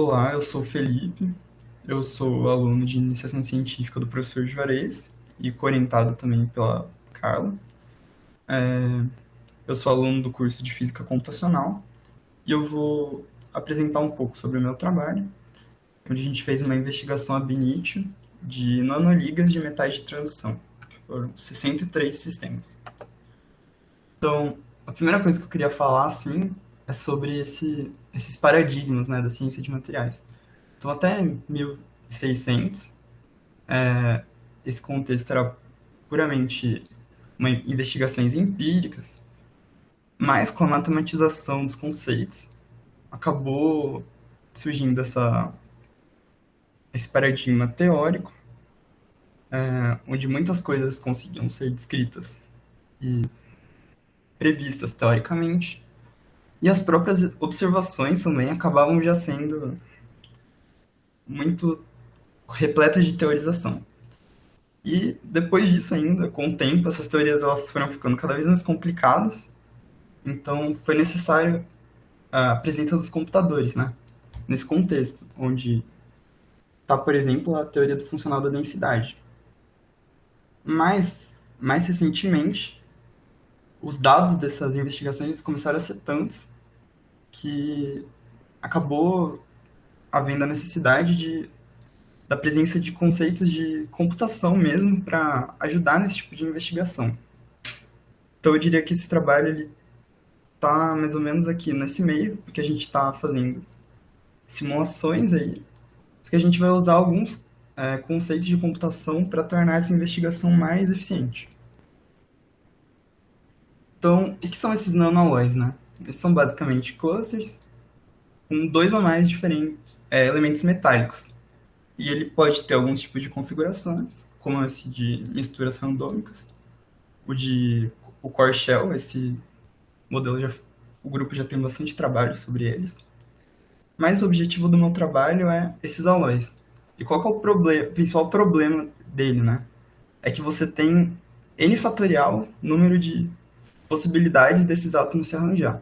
Olá, eu sou o Felipe, eu sou aluno de iniciação científica do professor Juarez e orientado também pela Carla. Eu sou aluno do curso de Física Computacional e eu vou apresentar um pouco sobre o meu trabalho, onde a gente fez uma investigação ab initio de nanoligas de metais de transição, que foram 63 sistemas. Então, a primeira coisa que eu queria falar, assim, é sobre esses paradigmas, né, da ciência de materiais. Então, até 1600, esse contexto era puramente investigações empíricas, mas com a matematização dos conceitos, acabou surgindo esse paradigma teórico, onde muitas coisas conseguiam ser descritas e previstas teoricamente, e as próprias observações também acabavam já sendo muito repletas de teorização. E depois disso ainda, com o tempo, essas teorias elas foram ficando cada vez mais complicadas, então foi necessário a presença dos computadores, né? Nesse contexto, onde está, por exemplo, a teoria do funcional da densidade. Mas, mais recentemente, os dados dessas investigações começaram a ser tantos que acabou havendo a necessidade da presença de conceitos de computação mesmo para ajudar nesse tipo de investigação. Então eu diria que esse trabalho ele está mais ou menos aqui nesse meio, porque a gente está fazendo simulações aí, só que a gente vai usar alguns conceitos de computação para tornar essa investigação mais eficiente. Então, o que são esses nanoalloys, né? Eles são basicamente clusters com dois ou mais diferentes elementos metálicos. E ele pode ter alguns tipos de configurações, como esse de misturas randômicas, o Core Shell, esse modelo o grupo já tem bastante trabalho sobre eles. Mas o objetivo do meu trabalho é esses alloys. E qual que é o principal problema dele, né? É que você tem n fatorial número de possibilidades desses átomos se arranjar.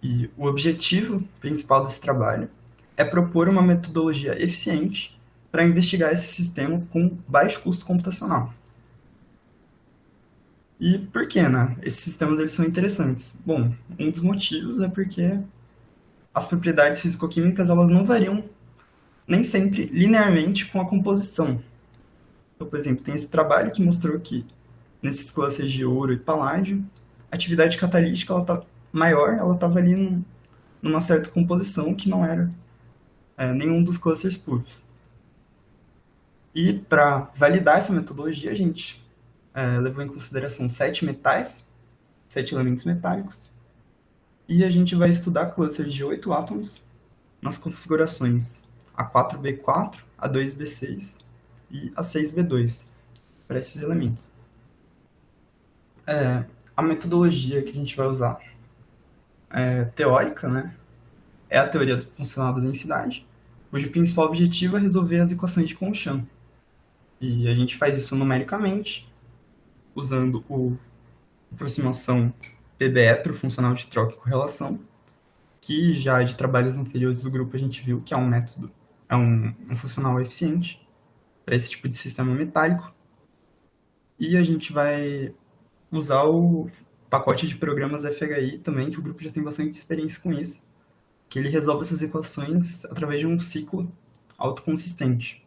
E o objetivo principal desse trabalho é propor uma metodologia eficiente para investigar esses sistemas com baixo custo computacional. E por que, né? Esses sistemas eles são interessantes. Bom, um dos motivos é porque as propriedades físico-químicas elas não variam nem sempre linearmente com a composição. Então, por exemplo, tem esse trabalho que mostrou que nesses clusters de ouro e paládio, a atividade catalítica ela tá maior, ela estava ali numa certa composição que não era nenhum dos clusters puros. E para validar essa metodologia, a gente levou em consideração 7 metais, 7 elementos metálicos, e a gente vai estudar clusters de 8 átomos nas configurações A4B4, A2B6 e A6B2 para esses elementos. A metodologia que a gente vai usar é teórica, né? É a teoria do funcional da densidade, cujo principal objetivo é resolver as equações de Conchamp. E a gente faz isso numericamente, usando a aproximação PBE para o funcional de troca e correlação, que já de trabalhos anteriores do grupo a gente viu que é um método, é um funcional eficiente para esse tipo de sistema metálico. E a gente vai usar o pacote de programas FHI também, que o grupo já tem bastante experiência com isso, que ele resolve essas equações através de um ciclo autoconsistente.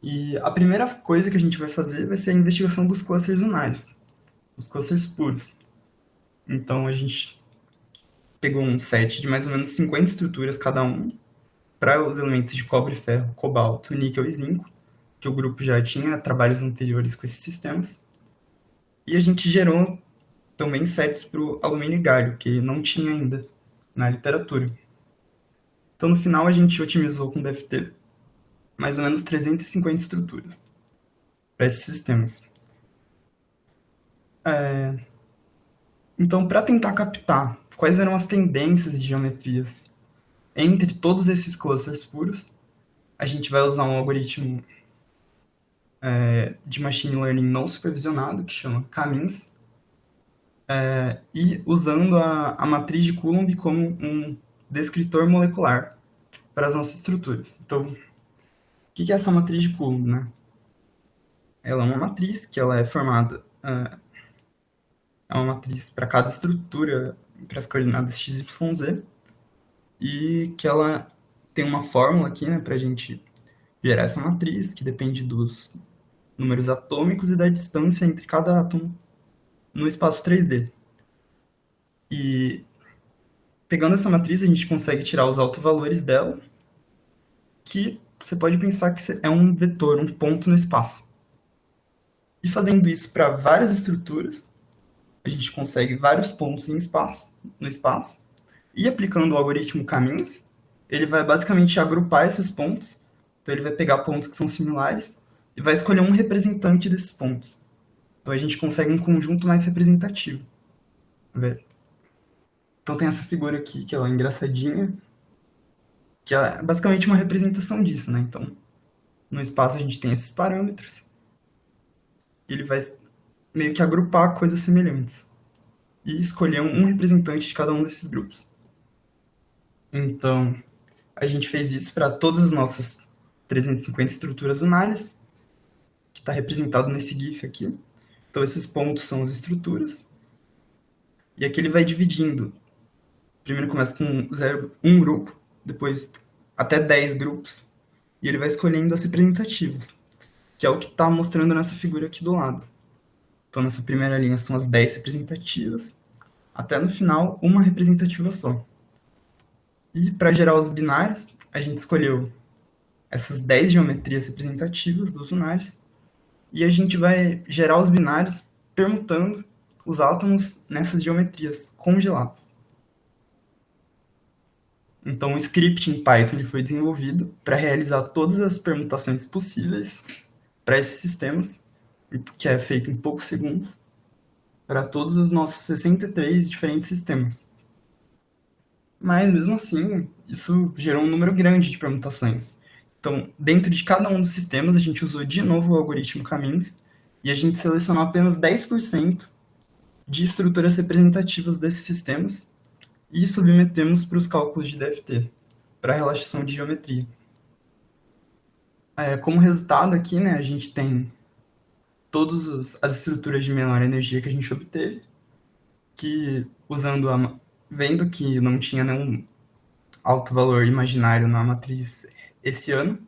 E a primeira coisa que a gente vai fazer vai ser a investigação dos clusters unários, os clusters puros. Então a gente pegou um set de mais ou menos 50 estruturas cada um para os elementos de cobre, ferro, cobalto, níquel e zinco, que o grupo já tinha trabalhos anteriores com esses sistemas. E a gente gerou também sets para o alumínio e galho, que não tinha ainda na literatura. Então no final a gente otimizou com DFT mais ou menos 350 estruturas para esses sistemas. Então, para tentar captar quais eram as tendências de geometrias entre todos esses clusters puros, a gente vai usar um algoritmo de machine learning não supervisionado, que chama K-means, e usando a matriz de Coulomb como descritor molecular para as nossas estruturas. Então, o que é essa matriz de Coulomb, né? Ela é uma matriz que ela é formada, é uma matriz para cada estrutura, para as coordenadas x, y, z, e que ela tem uma fórmula aqui, né, para a gente gerar essa matriz, que depende dos números atômicos e da distância entre cada átomo no espaço 3D. E pegando essa matriz, a gente consegue tirar os autovalores dela, que você pode pensar que é um vetor, um ponto no espaço. E fazendo isso para várias estruturas, a gente consegue vários pontos no espaço. E aplicando o algoritmo caminhos, ele vai basicamente agrupar esses pontos. Então ele vai pegar pontos que são similares e vai escolher um representante desses pontos. Então a gente consegue um conjunto mais representativo. Tá vendo? Então tem essa figura aqui, que ela é engraçadinha, que é basicamente uma representação disso, né? Então, no espaço a gente tem esses parâmetros, e ele vai meio que agrupar coisas semelhantes e escolher um representante de cada um desses grupos. Então, a gente fez isso para todas as nossas 350 estruturas unárias, que está representado nesse GIF aqui. Então, esses pontos são as estruturas, e aqui ele vai dividindo. Primeiro começa com um grupo, depois até 10 grupos, e ele vai escolhendo as representativas, que é o que está mostrando nessa figura aqui do lado. Então, nessa primeira linha são as 10 representativas, até no final, uma representativa só. E para gerar os binários, a gente escolheu essas 10 geometrias representativas dos unários, e a gente vai gerar os binários permutando os átomos nessas geometrias congeladas. Então, o script em Python ele foi desenvolvido para realizar todas as permutações possíveis para esses sistemas, que é feito em poucos segundos, para todos os nossos 63 diferentes sistemas. Mas, mesmo assim, isso gerou um número grande de permutações. Então, dentro de cada um dos sistemas, a gente usou de novo o algoritmo caminhos e a gente selecionou apenas 10% de estruturas representativas desses sistemas e submetemos para os cálculos de DFT, para a relaxação de geometria. Como resultado aqui, né, a gente tem todas as estruturas de menor energia que a gente obteve, que vendo que não tinha nenhum alto valor imaginário na matriz esse ano,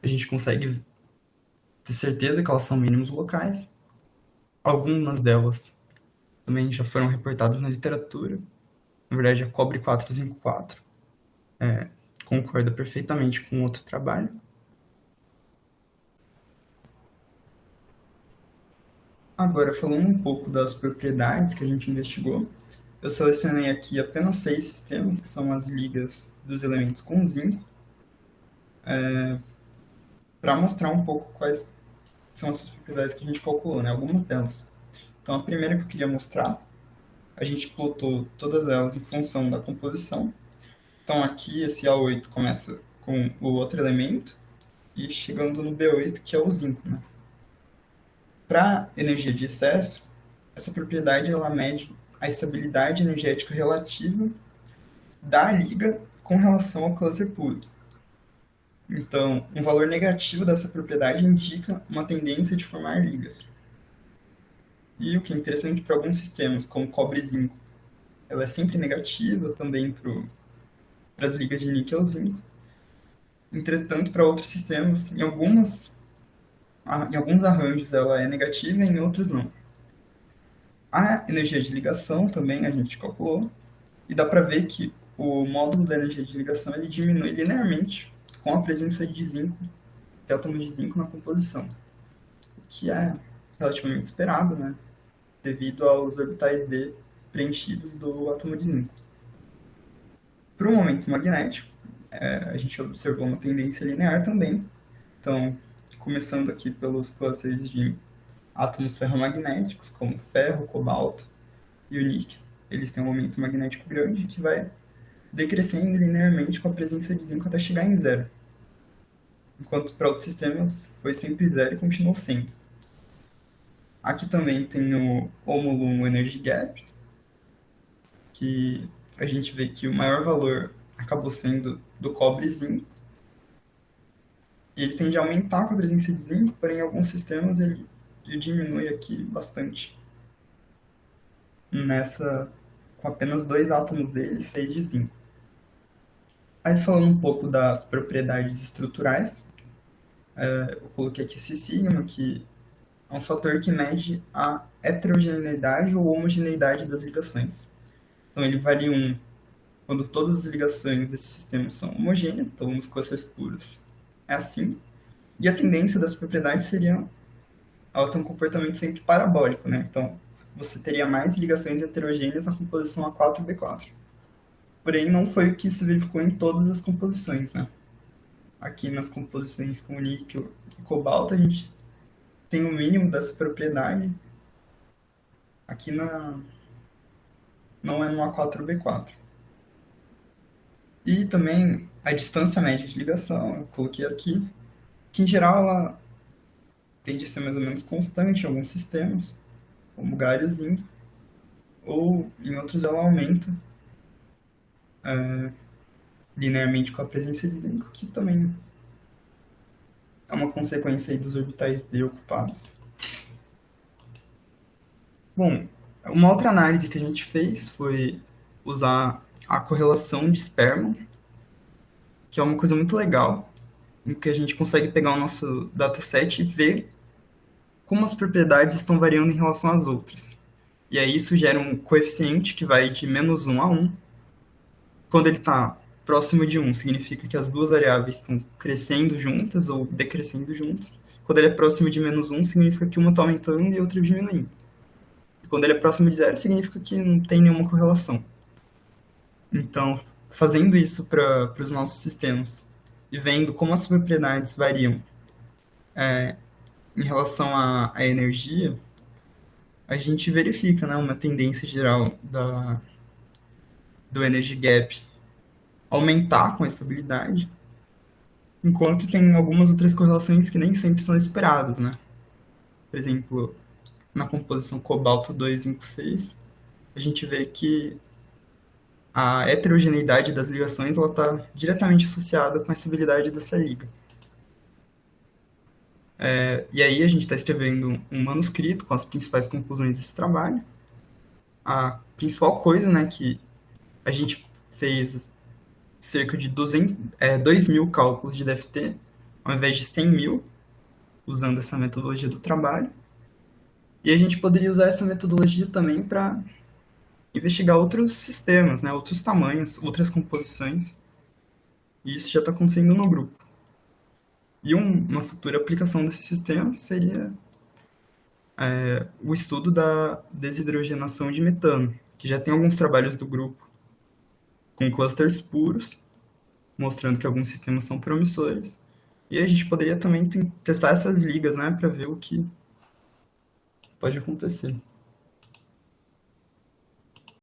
a gente consegue ter certeza que elas são mínimos locais. Algumas delas também já foram reportadas na literatura. Na verdade, a Cobre 454 concorda perfeitamente com outro trabalho. Agora, falando um pouco das propriedades que a gente investigou, eu selecionei aqui apenas 6 sistemas, que são as ligas dos elementos com zinco, para mostrar um pouco quais são essas propriedades que a gente calculou, né? Algumas delas. Então, a primeira que eu queria mostrar, a gente plotou todas elas em função da composição. Então, aqui, esse A8 começa com o outro elemento, e chegando no B8, que é o zinco, né? Para energia de excesso, essa propriedade ela mede a estabilidade energética relativa da liga com relação ao cluster puro. Então, um valor negativo dessa propriedade indica uma tendência de formar ligas. E o que é interessante para alguns sistemas, como cobre e zinco, ela é sempre negativa também para as ligas de níquel-zinco. Entretanto, para outros sistemas, em alguns arranjos ela é negativa e em outros não. A energia de ligação também a gente calculou, e dá para ver que o módulo da energia de ligação ele diminui linearmente com a presença de zinco, de átomos de zinco na composição, o que é relativamente esperado, né, devido aos orbitais D preenchidos do átomo de zinco. Para o momento magnético, a gente observou uma tendência linear também. Então, começando aqui pelos clusters de átomos ferromagnéticos, como ferro, cobalto e o níquel. Eles têm um momento magnético grande que vai decrescendo linearmente com a presença de zinco até chegar em zero. Enquanto para outros sistemas foi sempre zero e continuou sendo. Aqui também tem o Ohmolum Energy Gap, que a gente vê que o maior valor acabou sendo do cobre e zinco, e ele tende a aumentar com a presença de zinco, porém em alguns sistemas ele diminui aqui bastante. Nessa, com apenas dois átomos dele, seis de zinco. Aí falando um pouco das propriedades estruturais, eu coloquei aqui esse sigma, que é um fator que mede a heterogeneidade ou homogeneidade das ligações. Então ele varia quando todas as ligações desse sistema são homogêneas, então nos clusters puros é assim. E a tendência das propriedades seria ela ter um comportamento sempre parabólico, né? Então você teria mais ligações heterogêneas na composição A4B4. Porém, não foi o que se verificou em todas as composições, né? Aqui nas composições com níquel e cobalto, a gente tem o mínimo dessa propriedade. Aqui não é no A4B4. E também a distância média de ligação, eu coloquei aqui, que em geral ela tende a ser mais ou menos constante em alguns sistemas, como galho e zinco, ou em outros ela aumenta linearmente com a presença de zinco, que também é uma consequência aí dos orbitais D ocupados. Bom, uma outra análise que a gente fez foi usar a correlação de Sperman, que é uma coisa muito legal, em que a gente consegue pegar o nosso dataset e ver como as propriedades estão variando em relação às outras. E aí isso gera um coeficiente que vai de -1 a 1. Quando ele está próximo de 1, significa que as duas variáveis estão crescendo juntas ou decrescendo juntas. Quando ele é próximo de -1, significa que uma está aumentando e a outra diminuindo. E quando ele é próximo de 0, significa que não tem nenhuma correlação. Então, fazendo isso para os nossos sistemas e vendo como as propriedades variam em relação à energia, a gente verifica, né, uma tendência geral do energy gap aumentar com a estabilidade, enquanto tem algumas outras correlações que nem sempre são esperadas, né? Por exemplo, na composição cobalto 256, a gente vê que a heterogeneidade das ligações está diretamente associada com a estabilidade dessa liga. E aí a gente está escrevendo um manuscrito com as principais conclusões desse trabalho. A principal coisa, né, que a gente fez cerca de 2.000 cálculos de DFT, ao invés de 100.000, usando essa metodologia do trabalho. E a gente poderia usar essa metodologia também para investigar outros sistemas, né, outros tamanhos, outras composições. E isso já está acontecendo no grupo. E uma futura aplicação desse sistema seria o estudo da desidrogenação de metano, que já tem alguns trabalhos do grupo com clusters puros, mostrando que alguns sistemas são promissores. E a gente poderia também testar essas ligas, né, para ver o que pode acontecer.